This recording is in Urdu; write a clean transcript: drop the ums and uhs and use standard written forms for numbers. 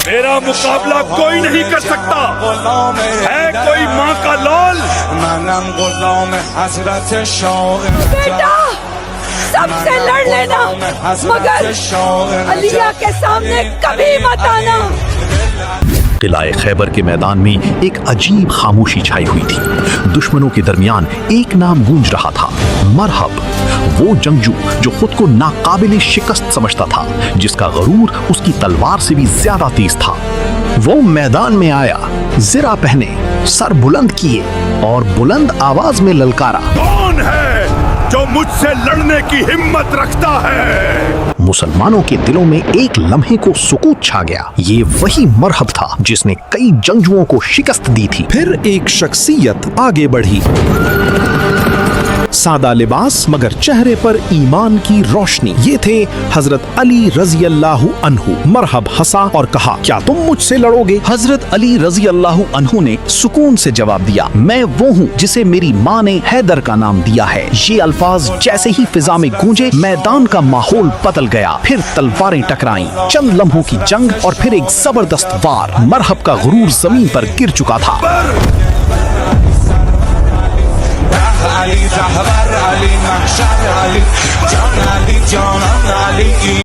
میرا مقابلہ کوئی نہیں کر سکتا. ہے کوئی ماں کا لال. بیٹا سب سے لڑ لینا مگر علیہ کے سامنے کبھی مت آنا. قلعہ خیبر کے میدان میں ایک عجیب خاموشی چھائی ہوئی تھی. دشمنوں کے درمیان ایک نام گونج رہا تھا: مرحب. وہ جنگجو جو خود کو ناقابل شکست سمجھتا تھا، جس کا غرور اس کی تلوار سے بھی زیادہ تیز تھا. وہ میدان میں آیا، زرہ پہنے، سر بلند کیے اور بلند آواز میں للکارا: کون ہے جو مجھ سے لڑنے کی ہمت رکھتا ہے؟ مسلمانوں کے دلوں میں ایک لمحے کو سکوت چھا گیا. یہ وہی مرحب تھا جس نے کئی جنگجوؤں کو شکست دی تھی. پھر ایک شخصیت آگے بڑھی، سادہ لباس مگر چہرے پر ایمان کی روشنی. یہ تھے حضرت علی رضی اللہ عنہ. مرحب ہنسا اور کہا: کیا تم مجھ سے لڑو گے؟ حضرت علی رضی اللہ عنہ نے سکون سے جواب دیا: میں وہ ہوں جسے میری ماں نے حیدر کا نام دیا ہے. یہ الفاظ جیسے ہی فضا میں گونجے، میدان کا ماحول بدل گیا. پھر تلواریں ٹکرائیں. چند لمحوں کی جنگ اور پھر ایک زبردست وار. مرحب کا غرور زمین پر گر چکا تھا. علی رہبر علی محشر علی جان علی جانان علی